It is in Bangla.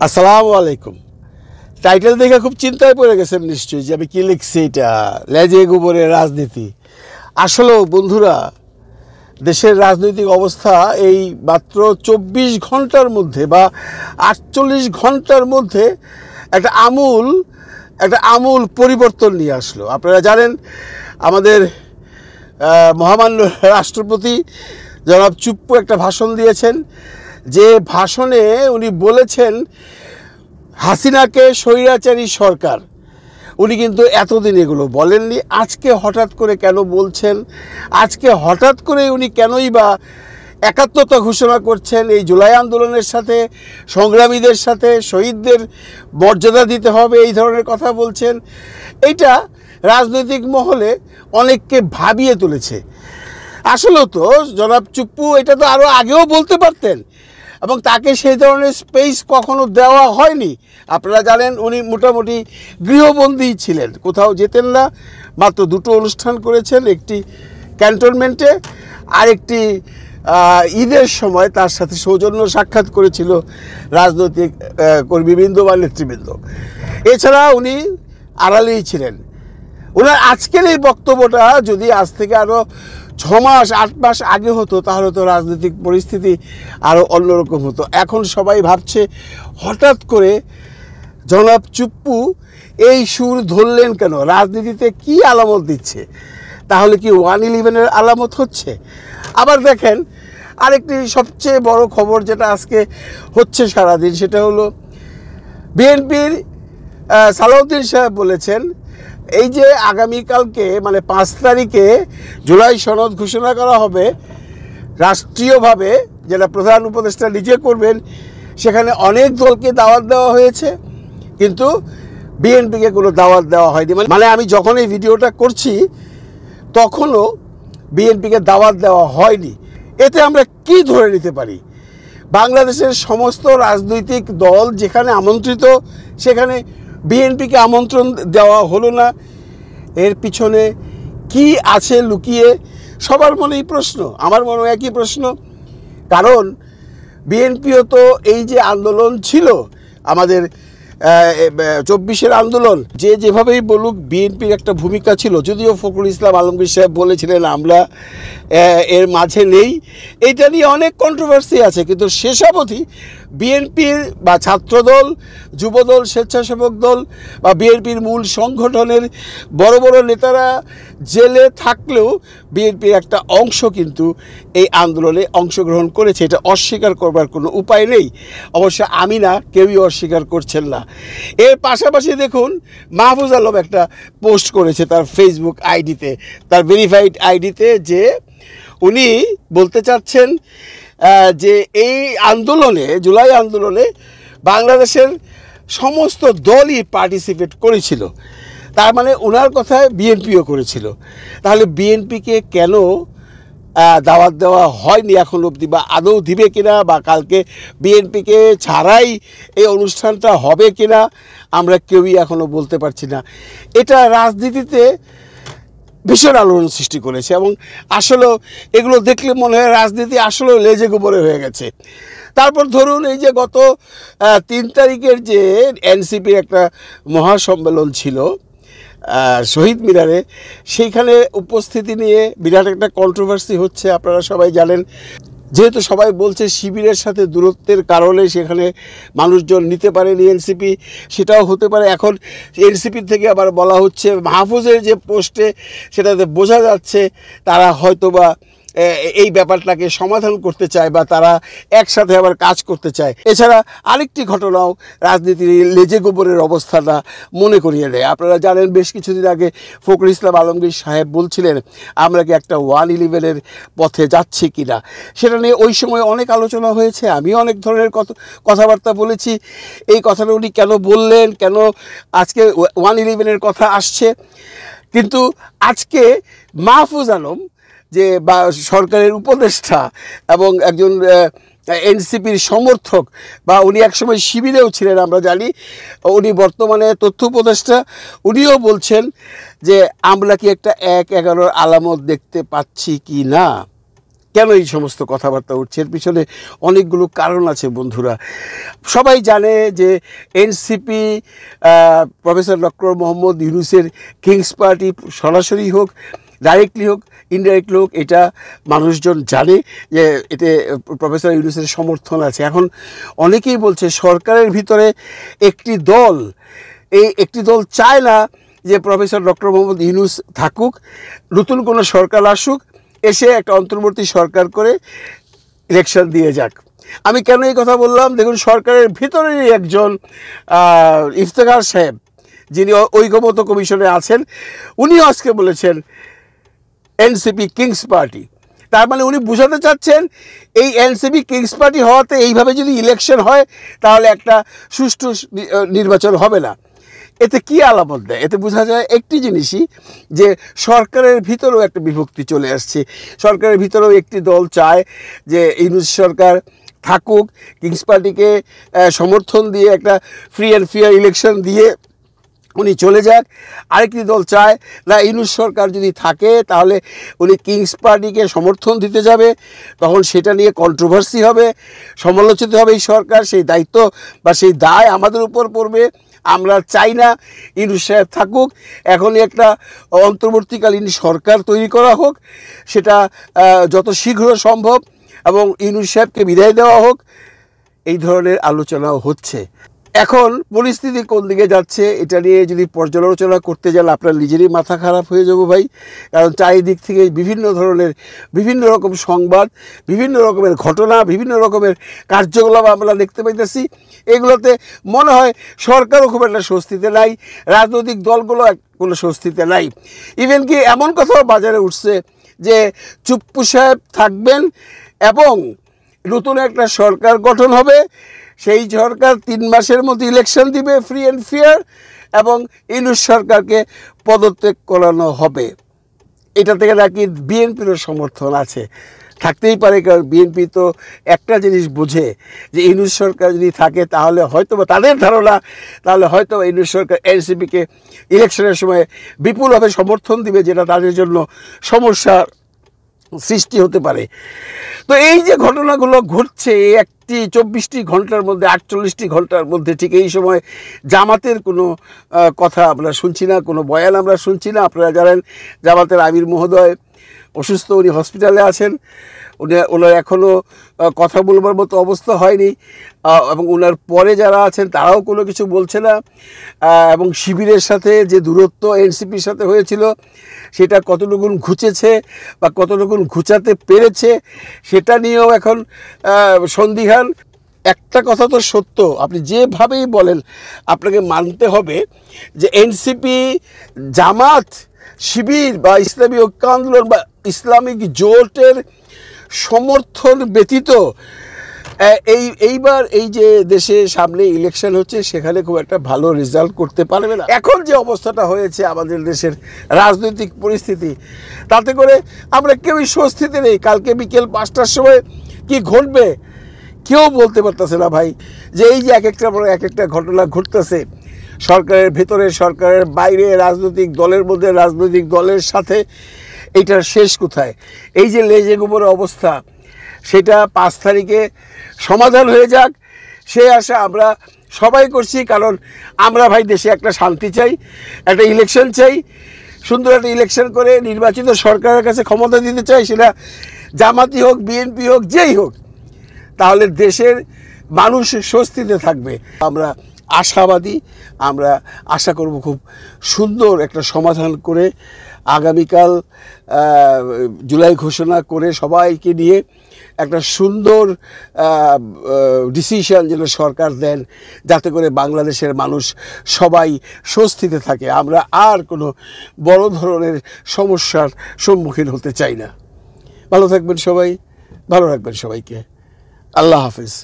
আসসালামু আলাইকুম। টাইটেল দেখে খুব চিন্তায় পড়ে গেছেন নিশ্চয়ই যে আমি কী লিখছি। এটা লেজে গোবরে রাজনীতি। আসলেও বন্ধুরা, দেশের রাজনৈতিক অবস্থা এই মাত্র 24 ঘন্টার মধ্যে বা 48 ঘন্টার মধ্যে একটা আমূল পরিবর্তন নিয়ে আসলো। আপনারা জানেন আমাদের মহামান্য রাষ্ট্রপতি জনাব চুপ্পু একটা ভাষণ দিয়েছেন, যে ভাষণে উনি বলেছেন হাসিনাকে স্বৈরাচারী সরকার। উনি কিন্তু এতদিন এগুলো বলেননি। আজকে হঠাৎ করে কেন বলছেন? আজকে হঠাৎ করে উনি কেনই বা একাত্মতা ঘোষণা করছেন? এই জুলাই আন্দোলনের সাথে, সংগ্রামীদের সাথে, শহীদদের মর্যাদা দিতে হবে, এই ধরনের কথা বলছেন। এইটা রাজনৈতিক মহলে অনেককে ভাবিয়ে তুলেছে। আসলে তো জনাব চুপ্পু এটা তো আরও আগেও বলতে পারতেন, এবং তাকে সেই ধরনের স্পেস কখনো দেওয়া হয়নি। আপনারা জানেন উনি মোটামুটি গৃহবন্দী ছিলেন, কোথাও যেতেন না। মাত্র দুটো অনুষ্ঠান করেছেন, একটি ক্যান্টনমেন্টে, আরেকটি ঈদের সময় তার সাথে সৌজন্য সাক্ষাৎ করেছিল রাজনৈতিক কর্মীবৃন্দ বা নেতৃবৃন্দ। এছাড়া উনি আড়ালেই ছিলেন। ওনার আজকের এই বক্তব্যটা যদি আজ থেকে আরও 6 মাস 8 মাস আগে হতো, তাহলে তো রাজনৈতিক পরিস্থিতি আরও অন্যরকম হতো। এখন সবাই ভাবছে হঠাৎ করে জনাব চুপ্পু এই সুর ধরলেন কেন? রাজনীতিতে কি আলামত দিচ্ছে? তাহলে কি 1/11-এর আলামত হচ্ছে? আবার দেখেন আরেকটি সবচেয়ে বড় খবর যেটা আজকে হচ্ছে সারাদিন, সেটা হলো বিএনপির সালাউদ্দিন সাহেব বলেছেন এই যে আগামীকালকে মানে 5 তারিখে জুলাই সনদ ঘোষণা করা হবে রাষ্ট্রীয়ভাবে, যেটা প্রধান উপদেষ্টা নিজে করবেন, সেখানে অনেক দলকে দাওয়াত দেওয়া হয়েছে, কিন্তু বিএনপিকে কোনো দাওয়াত দেওয়া হয়নি। মানে আমি যখন এই ভিডিওটা করছি তখনও বিএনপিকে দাওয়াত দেওয়া হয়নি। এতে আমরা কি ধরে নিতে পারি? বাংলাদেশের সমস্ত রাজনৈতিক দল যেখানে আমন্ত্রিত, সেখানে বিএনপিকে আমন্ত্রণ দেওয়া হলো না। এর পিছনে কি আছে লুকিয়ে? সবার মনেই প্রশ্ন, আমার মনেও একই প্রশ্ন। কারণ বিএনপিও তো এই যে আন্দোলন ছিল আমাদের 24-এর আন্দোলন, যে যেভাবেই বলুক বিএনপির একটা ভূমিকা ছিল। যদিও ফখরুল ইসলাম আলমগীর সাহেব বলেছিলেন আমরা এর মাঝে নেই, এইটা নিয়ে অনেক কন্ট্রোভার্সি আছে, কিন্তু শেষাবধি বিএনপির বা ছাত্রদল, যুবদল, স্বেচ্ছাসেবক দল বা বিএনপির মূল সংগঠনের বড় বড় নেতারা জেলে থাকলেও বিএনপির একটা অংশ কিন্তু এই আন্দোলনে অংশগ্রহণ করেছে। এটা অস্বীকার করবার কোনো উপায় নেই। অবশ্য আমি না, কেউই অস্বীকার করছেন না। এর পাশাপাশি দেখুন মাহফুজ আলম একটা পোস্ট করেছে তার ফেসবুক আইডিতে, তার ভেরিফাইড আইডিতে, যে উনি বলতে চাচ্ছেন যে এই আন্দোলনে, জুলাই আন্দোলনে বাংলাদেশের সমস্ত দলই পার্টিসিপেট করেছিল। তার মানে ওনার কথায় বিএনপিও করেছিল। তাহলে বিএনপিকে কেন দাওয়াত দেওয়া হয়নি এখন অবধি, বা আদৌ দিবে কিনা, বা কালকে বিএনপিকে ছাড়াই এই অনুষ্ঠানটা হবে কিনা, আমরা কেউই এখনও বলতে পারছি না। এটা রাজনীতিতে ভীষণ আলোড়ন সৃষ্টি করেছে, এবং আসলেও এগুলো দেখলে মনে হয় রাজনীতি আসলেও লেজে গোবরে হয়ে গেছে। তারপর ধরুন এই যে গত 3 তারিখের যে এনসিপির একটা মহাসম্মেলন ছিল শহীদ মিনারে, সেইখানে উপস্থিতি নিয়ে বিরাট একটা কন্ট্রোভার্সি হচ্ছে, আপনারা সবাই জানেন। যেহেতু সবাই বলছে শিবিরের সাথে দূরত্বের কারণে সেখানে মানুষজন নিতে পারেনি এনসিপি, সেটাও হতে পারে। এখন এনসিপির থেকে আবার বলা হচ্ছে মাহফুজের যে পোস্টে, সেটাতে বোঝা যাচ্ছে তারা হয়তোবা এই ব্যাপারটাকে সমাধান করতে চায়, বা তারা একসাথে আবার কাজ করতে চায়। এছাড়া আরেকটি ঘটনাও রাজনীতির লেজে গোবরের অবস্থাটা মনে করিয়ে দেয়। আপনারা জানেন বেশ কিছুদিন আগে ফখরুল ইসলাম আলমগীর সাহেব বলছিলেন আমরা কি একটা 1/11-এর পথে যাচ্ছি কি না। সেটা নিয়ে ওই সময় অনেক আলোচনা হয়েছে, আমি অনেক ধরনের কথাবার্তা বলেছি। এই কথাটা উনি কেন বললেন, কেন আজকে 1/11-এর কথা আসছে? কিন্তু আজকে মাহফুজ আলম যে বা সরকারের উপদেষ্টা এবং একজন এনসিপির সমর্থক, বা উনি একসময় শিবিরেও ছিলেন আমরা জানি, উনি বর্তমানে তথ্য উপদেষ্টা, উনিও বলছেন যে আমরা কি একটা 1/11-র আলামত দেখতে পাচ্ছি কি না। কেন এই সমস্ত কথাবার্তা উঠছে? এর পিছনে অনেকগুলো কারণ আছে বন্ধুরা। সবাই জানে যে এনসিপি প্রফেসর ডক্টর মোহাম্মদ ইউনূসের কিংস পার্টি, সরাসরি হোক ডাইরেক্টলি হোক ইনডাইরেক্টলি হোক, এটা মানুষজন জানে যে এতে প্রফেসর ইউনূসের সমর্থন আছে। এখন অনেকেই বলছে সরকারের ভিতরে একটি দল চায় না যে প্রফেসর ডক্টর মোহাম্মদ ইউনূস থাকুক, নতুন কোনো সরকার আসুক, এসে একটা অন্তর্বর্তী সরকার করে ইলেকশন দিয়ে যাক। আমি কেন এই কথা বললাম? দেখুন, সরকারের ভিতরেরই একজন ইফতেখার সাহেব, যিনি ঐকমত্য কমিশনে আছেন, উনি আজকে বলেছেন এনসিপি কিংস পার্টি। তার মানে উনি বোঝাতে চাচ্ছেন এই এনসিপি কিংস পার্টি হওয়াতে এইভাবে যদি ইলেকশন হয় তাহলে একটা সুষ্ঠু নির্বাচন হবে না। এতে কি আলামত দেয়? এতে বোঝা যায় একটি জিনিসই, যে সরকারের ভিতরেও একটা বিভক্তি চলে আসছে। সরকারের ভিতরেও একটি দল চায় যে ইউনূস সরকার থাকুক, কিংস পার্টিকে সমর্থন দিয়ে একটা ফ্রি অ্যান্ড ফেয়ার ইলেকশন দিয়ে উনি চলে যাক। আরেকটি দল চায় না, ইউনূস সরকার যদি থাকে তাহলে উনি কিংস পার্টিকে সমর্থন দিতে যাবে, তখন সেটা নিয়ে কন্ট্রোভার্সি হবে, সমালোচিত হবে এই সরকার, সেই দায়িত্ব বা সেই দায় আমাদের উপর পড়বে। আমরা চাই না ইউনূস সাহেব থাকুক, এখনই একটা অন্তর্বর্তীকালীন সরকার তৈরি করা হোক, সেটা যত শীঘ্র সম্ভব, এবং ইউনূস সাহেবকে বিদায় দেওয়া হোক। এই ধরনের আলোচনাও হচ্ছে। এখন পরিস্থিতি কোন দিকে যাচ্ছে এটা নিয়ে যদি পর্যালোচনা করতে যান, আপনার নিজেরই মাথা খারাপ হয়ে যাবো ভাই। কারণ চারিদিক থেকে বিভিন্ন রকম সংবাদ, বিভিন্ন রকমের ঘটনা, বিভিন্ন রকমের কার্যকলাপ আমরা দেখতে পাইতেছি। এগুলোতে মনে হয় সরকারও খুব একটা স্বস্তিতে নাই, রাজনৈতিক দলগুলো কোনো স্বস্তিতে নাই। ইভেন কি এমন কথাও বাজারে উঠছে যে চুপ্পু সাহেব থাকবেন এবং নতুন একটা সরকার গঠন হবে, সেই সরকার 3 মাসের মধ্যে ইলেকশন দিবে ফ্রি অ্যান্ড ফেয়ার, এবং ইউনূস সরকারকে পদত্যাগ করানো হবে। এটা থেকে নাকি বিএনপিরও সমর্থন আছে। থাকতেই পারে, কারণ বিএনপি তো একটা জিনিস বোঝে যে ইউনূস সরকার যদি থাকে তাহলে হয়তো বা তাদের ধারণা, তাহলে হয়তো ইউনূস সরকার এনসিপিকে ইলেকশনের সময় বিপুলভাবে সমর্থন দিবে, যেটা তাদের জন্য সমস্যা সৃষ্টি হতে পারে। তো এই যে ঘটনাগুলো ঘটছে, একটি 24টি ঘন্টার মধ্যে, 48টি ঘন্টার মধ্যে, ঠিক এই সময় জামাতের কোনো কথা আমরা শুনছি না, কোনো বয়ান আমরা শুনছি না। আপনারা জানেন জামাতের আমির মহোদয় অসুস্থ, উনি হসপিটালে আছেন, ওনার এখনও কথা বলবার মতো অবস্থা হয়নি, এবং ওনার পরে যারা আছেন তারাও কোনো কিছু বলছে না। এবং শিবিরের সাথে যে দূরত্ব এনসিপির সাথে হয়েছিল, সেটা কতটুকুন ঘুচেছে বা কতটুকুন ঘুচাতে পেরেছে সেটা নিয়েও এখন সন্দিহান। একটা কথা তো সত্য, আপনি যেভাবেই বলেন আপনাকে মানতে হবে যে এনসিপি, জামাত, শিবির বা ইসলামী ঐক্য আন্দোলন বা ইসলামিক জোটের সমর্থন ব্যতীত এইবার এই যে দেশে সামনে ইলেকশন হচ্ছে, সেখানে খুব একটা ভালো রেজাল্ট করতে পারবে না। এখন যে অবস্থাটা হয়েছে আমাদের দেশের রাজনৈতিক পরিস্থিতি, তাতে করে আমরা কেউই স্বস্তিতে নেই। কালকে বিকেল 5টার সময় কি ঘটবে কেউ বলতে পারতেছে না ভাই। যে এই যে এক একটা ঘটনা ঘটতেছে, সরকারের ভেতরে, সরকারের বাইরে, রাজনৈতিক দলের মধ্যে, রাজনৈতিক দলের সাথে, এইটার শেষ কোথায়? এই যে লেজে গোবরের অবস্থা, সেটা 5 তারিখে সমাধান হয়ে যাক, সে আশা আমরা সবাই করছি। কারণ আমরা ভাই দেশে একটা শান্তি চাই, একটা ইলেকশন চাই, সুন্দর একটা ইলেকশন করে নির্বাচিত সরকারের কাছে ক্ষমতা দিতে চাই, সেটা জামাতি হোক, বিএনপি হোক, যেই হোক, তাহলে দেশের মানুষ স্বস্তিতে থাকবে। আমরা আশাবাদী, আমরা আশা করব খুব সুন্দর একটা সমাধান করে আগামীকাল জুলাই ঘোষণা করে সবাইকে নিয়ে একটা সুন্দর ডিসিশন যেন সরকার দেন, যাতে করে বাংলাদেশের মানুষ সবাই স্বস্তিতে থাকে। আমরা আর কোনো বড় ধরনের সমস্যার সম্মুখীন হতে চাই না। ভালো থাকবেন সবাই, ভালো রাখবেন সবাইকে। আল্লাহ হাফিজ।